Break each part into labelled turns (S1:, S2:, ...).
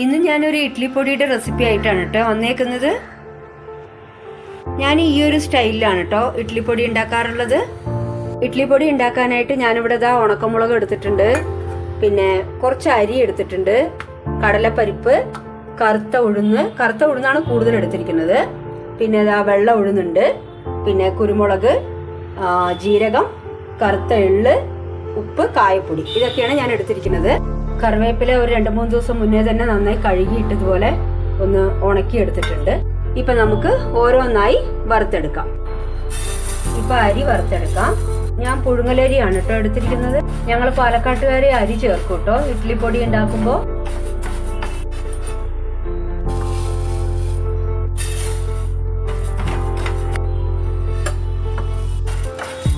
S1: ഇന്ന് ഞാനൊരു ഇഡ്ലിപ്പൊടിയുടെ റെസിപ്പി ആയിട്ടാണ് കേട്ടോ വന്നേക്കുന്നത്. ഞാൻ ഈ ഒരു സ്റ്റൈലിലാണ് കേട്ടോ ഇഡ്ലിപ്പൊടി ഉണ്ടാക്കാറുള്ളത്. ഇഡ്ലിപ്പൊടി ഉണ്ടാക്കാനായിട്ട് ഞാനിവിടെ ഉണക്കമുളക് എടുത്തിട്ടുണ്ട്, പിന്നെ കുറച്ച് അരി എടുത്തിട്ടുണ്ട്, കടലപ്പരിപ്പ്, കറുത്ത ഉഴുന്നാണ് കൂടുതൽ എടുത്തിരിക്കുന്നത്, പിന്നെ വെള്ള ഉഴുന്നുണ്ട്, പിന്നെ കുരുമുളക്, ജീരകം, കറുത്ത എള്ള്, ഉപ്പ്, കായപ്പൊടി, ഇതൊക്കെയാണ് ഞാൻ എടുത്തിരിക്കുന്നത്. കറിവേപ്പില ഒരു 2-3 ദിവസം മുന്നേ തന്നെ നന്നായി കഴുകിയിട്ടതുപോലെ ഒന്ന് ഉണക്കി എടുത്തിട്ടുണ്ട്. ഇപ്പൊ നമുക്ക് ഓരോന്നായി വറുത്തെടുക്കാം. ഇപ്പൊ അരി വറുത്തെടുക്കാം. ഞാൻ പുഴുങ്ങലരിയാണ് കേട്ടോ എടുത്തിരിക്കുന്നത്. ഞങ്ങൾ പാലക്കാട്ടുകാരെ അരി ചേർക്കും കേട്ടോ ഇഡ്ലിപ്പൊടി ഉണ്ടാക്കുമ്പോ.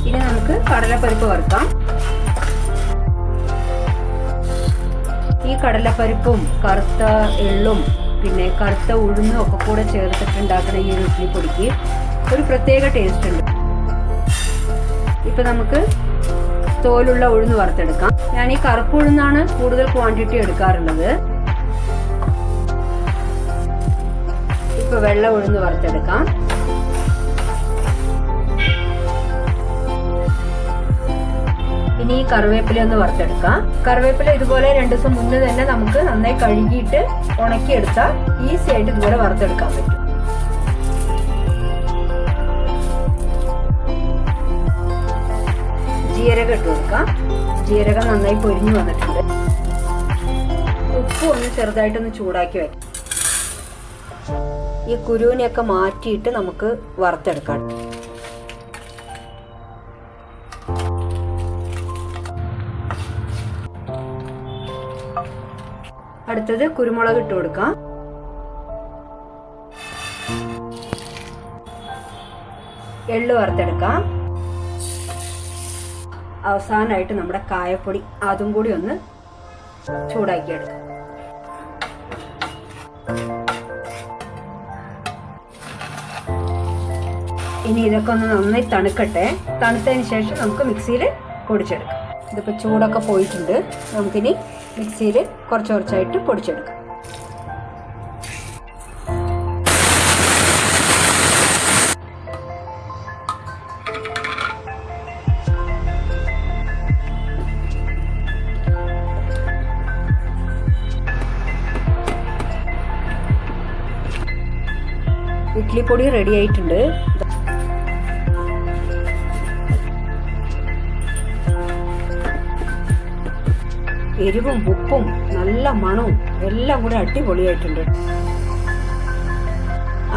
S1: ഇനി നമുക്ക് കടലപ്പരിപ്പ് വറുക്കാം. ഈ കടലപ്പരിപ്പും കറുത്ത എള്ളും പിന്നെ കറുത്ത ഉഴുന്നും ഒക്കെ കൂടെ ചേർത്തിട്ടുണ്ടാക്കുന്ന ഈ ഇഡ്ലിപ്പൊടിക്ക് ഒരു പ്രത്യേക ടേസ്റ്റ് ഉണ്ട്. ഇപ്പൊ നമുക്ക് തോലുള്ള ഉഴുന്ന് വറുത്തെടുക്കാം. ഞാൻ ഈ കറുപ്പ് ഉഴുന്നാണ് കൂടുതൽ ക്വാണ്ടിറ്റി എടുക്കാറുള്ളത്. ഇപ്പൊ വെള്ള ഉഴുന്ന് വറുത്തെടുക്കാം. ഇനി ഈ കറിവേപ്പില ഒന്ന് വറുത്തെടുക്കാം. കറിവേപ്പില ഇതുപോലെ 2 ദിവസം മുന്നേ തന്നെ നമുക്ക് നന്നായി കഴുകിയിട്ട് ഉണക്കിയെടുത്താൽ ഈസി ആയിട്ട് ഇതുപോലെ വറുത്തെടുക്കാൻ പറ്റും. ജീരകം ഇട്ട് കൊടുക്കാം. ജീരകം നന്നായി പൊരിഞ്ഞു വന്നിട്ടുണ്ട്. ഉപ്പ് ഒന്ന് ചെറുതായിട്ടൊന്ന് ചൂടാക്കി വെക്കാം. ഈ കുരുവിനെയൊക്കെ മാറ്റിയിട്ട് നമുക്ക് വറുത്തെടുക്കാം. അടുത്തത് കുരുമുളക് ഇട്ട് കൊടുക്കാം. എള്ള് വറുത്തെടുക്കാം. അവസാനമായിട്ട് നമ്മുടെ കായപ്പൊടി, അതും കൂടി ഒന്ന് ചൂടാക്കി എടുക്കാം. ഇനി ഇതൊക്കെ ഒന്ന് നന്നായി തണുക്കട്ടെ. തണുത്തതിന് ശേഷം നമുക്ക് മിക്സിയിൽ പൊടിച്ചെടുക്കാം. ഇതിപ്പോ ചൂടൊക്കെ പോയിട്ടുണ്ട്. നമുക്കിനി മിക്സിയിൽ കുറച്ചായിട്ട് പൊടിച്ചെടുക്കാം. ഇഡ്ലിപ്പൊടി റെഡി ആയിട്ടുണ്ട്. എരിവും ഉപ്പും നല്ല മണവും എല്ലാം കൂടെ അടിപൊളിയായിട്ടുണ്ട്.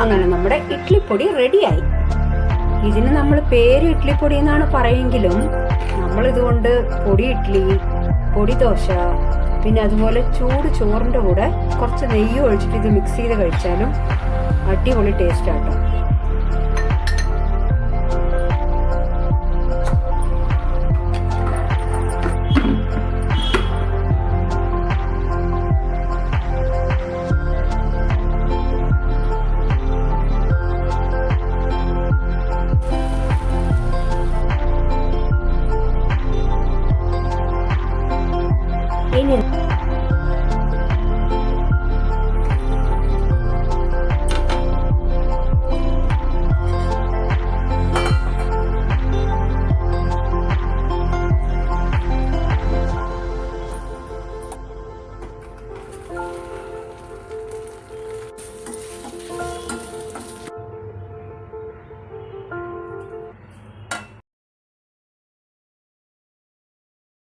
S1: അങ്ങനെ നമ്മുടെ ഇഡ്ലിപ്പൊടി റെഡിയായി. ഇതിന് നമ്മൾ പേര് ഇഡ്ലിപ്പൊടി എന്നാണ് പറയുമെങ്കിലും നമ്മൾ ഇതുകൊണ്ട് പൊടി ഇഡ്ലി, പൊടി ദോശ, പിന്നെ അതുപോലെ ചൂട് ചോറിന്റെ കൂടെ കുറച്ച് നെയ്യ് ഒഴിച്ചിട്ട് ഇത് മിക്സ് ചെയ്ത് കഴിച്ചാലും അടിപൊളി ടേസ്റ്റ് ആട്ടോ.